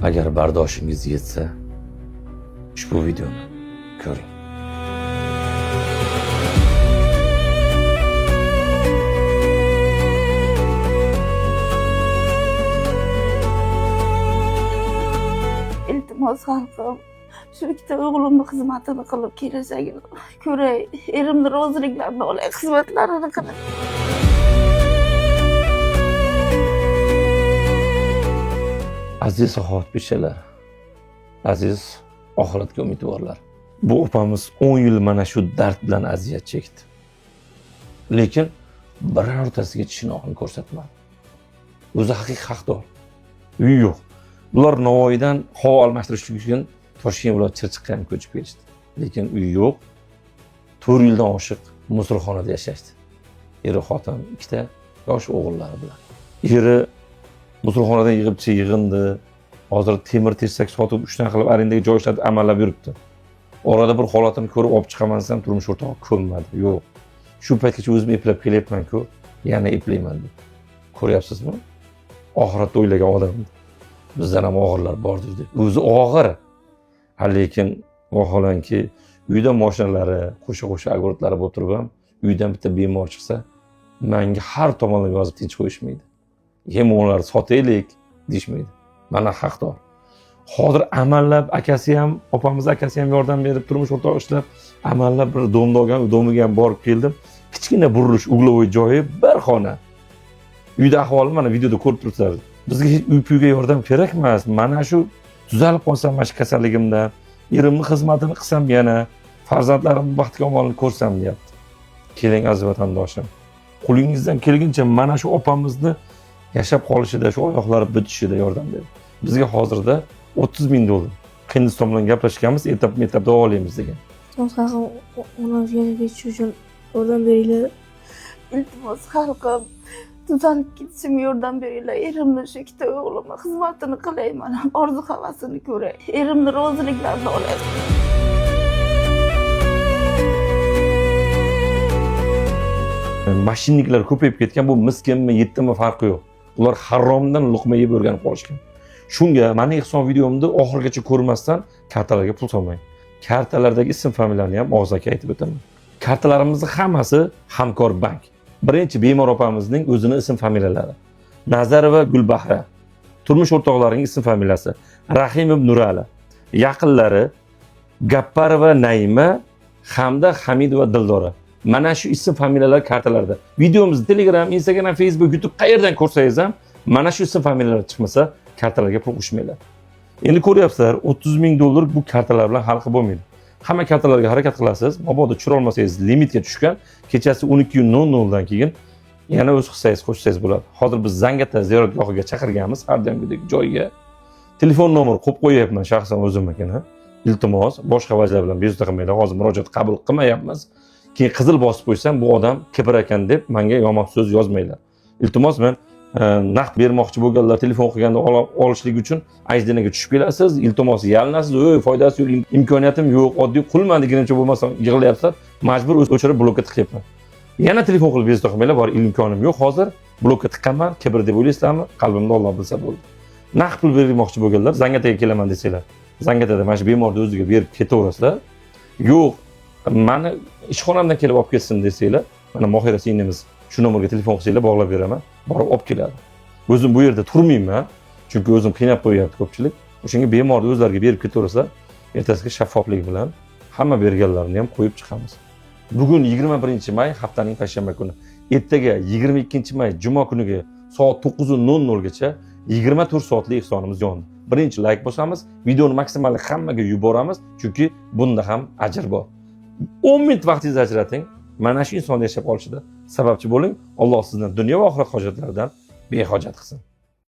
Agar bardoshingiz yetsa, ushbu videoni ko'ring. Iltimos xalqim, shu ikkita o'g'limni xizmatini qilib kelajagini ko'ray, erimni roziliklarini olay, xizmatlarini qilay. Aziz saxovatpeshalar, aziz oxiratga umidvorlar. Bu opamiz 10 yil mana shu dard bilan aziyat chekdi. Lekin birortasiga chinoqni ko'rsatmadi. O'zi haqiqiy haqdor. Uyi yo'q. Ular Navoiydan havo almashtirish uchun Toshkent viloyati Chirchiqqa ko'chib kelishdi. Lekin uyi yo'q. 4 yildan oshiq musulxonada yashashdi. Eri xotin, ikkita yosh o'g'illari bilan. Eri musulxonadan yig'indi. Hozir temir tersak sotib 3 dan qilib arendaga joy ishlatib amallab yuribdi. Orada bir holatini ko'rib olib chiqaman desam, turmush o'rtog'i ko'nmadi. Yo'q. Shu paytgacha o'zim eplab kelyapman-ku, yana eplayman deb. Ko'ryapsizmi? Oxiratda o'ylagan odam. Bizdan ham og'irlar bordir deb. O'zi og'ir. Lekin vaholanki uyda mashinalari, qo'sha-qo'sha agortlari bo'lib turib ham, uydan bitta bemor chiqsa, menga har tomondan yozib tinch qo'yishmaydi. Yemonlar sotaylik deyishmaydi. Mana haqdor. Hozir amallab akasi ham, opamiz akasi ham yordam berib, turmush o'rtoq ishlab, amallab bir domda olgan, domiga ham borib keldim. Kichkina burilish, uglovoy joyi, bir xona. Uyda ahvoli mana videoda ko'rib turibsizlar. Bizga uy-puyga yordam kerak emas. Mana shu tuzalib qolsam mana shu kasalligimdan, erimning xizmatini qilsam yana, farzandlarimning baxtiga omonlik ko'rsam deyapti. Keling aziz vatandoshim. Qo'lingizdan kelguncha mana shu opamizni yashab qolishida, shu oyoqlari bitishida yordam bering. Bizga hozirda $30,000 Hindiston bilan gaplashganmiz, etap-etapda olamiz degan. Xalqim, onam yana ketish uchun yordam beringlar. Iltimos xalqim, tuzalib ketishimga yordam beringlar. Erimni shu ikkita o'g'limni xizmatini qilay, mana orzu havasini ko'ray, erimni roziliklarini olay. Mashinniklar ko'payib ketgan, bu miskinmi, yetdimi farqi yo'q. Ular haromdan luqma yeb o'rganib qolishgan. Shunga meni ehson videomda oxirigacha ko'rmasdan kartalarga pul solmang. Kartalardagi ism familiyani ham og'zaki aytib o'taman. Kartalarimizning hammasi Hamkor bank. Birinchi bemor opamizning o'zining ism familiyalari. Nazarova Gulbahra. Turmush o'rtoqlarining ism familiyasi Rahimov Nurali. Yaqinlari Gapparova Naima hamda Hamidova Dildora. Mana shu ism familiyalar kartalarda. Videomizni Telegram, Instagram, Facebook, YouTube qayerdan ko'rsangiz ham mana shu ism familiyalar chiqmasa kartalarga pul qo'shmanglar. Endi ko'ryapsizlar, $30,000 bu kartalar bilan hal qilib bo'lmaydi. Hamma kartalarga harakat qilasiz. Mabodo tushira olmasangiz, limitga tushgan, kechasi 12:00 dan keyin yana o'z qilsangiz, qo'shsangiz bo'ladi. Hozir biz Zangata ziyoratgohiga chaqirganmiz, har doimgidek joyga. Telefon nomeri qo'yib qo'yapman shaxsan o'zimnikini. Iltimos, boshqa vajlar bilan bezovta qilmanglar. Hozir murojaat qabul qilmayapmiz. Keyin qizil bosib qo'ysam, bu odam kibr ekan deb menga yomon so'z yozmanglar. Iltimos, men naqd bermoqchi bo'lganlar telefon qilganda olishlik uchun ajdinaga tushib kelasiz. Iltimos, yalinasiz, foydasi yo'q, imkoniyatim yo'q, oddiy qulman degancha bo'lmasa yig'layapsizlar. Majbur o'chirib blokka tiqyapman. Yana telefon qilib bezovta qilmanglar, bor imkonim yo'q hozir. Blokka tiqqanman, kibr deb o'ylaysizlarmi? Qalbimda Alloh bilsa bo'ldi. Naqd pul bermoqchi bo'lganlar Zangataga kelaman desanglar, Zangatada mana shu bemorni o'ziga berib ketaverasizlar. Yo'q, meni ishxonamdan kelib olib ketsin desanglar, mana Mohira singlimiz shu nomerga telefon qilsanglar bog'lab beraman, borib olib keladi. O'zim bu yerda turmayman, chunki o'zim qiynab qo'yapti ko'pchilik. O'shanga bemorni o'zlariga berib ketaversa, ertasiga shaffoflik bilan hamma berganlarini ham qo'yib chiqamiz. Bugun 21-may, haftaning payshanba kuni. Ertaga 22-may juma kuniga soat 9:00 gacha 24 soatlik ehsonimiz yondi. Birinchi like bosamiz, videoni maksimal hammaga yuboramiz, chunki bunda ham ajr bor. 10 minut vaqtingizni ajrating, mana shu insonni yashab qolishida sababchi bo'ling. Alloh sizdan dunyo va oxirat hojatlaridan behojat qilsin.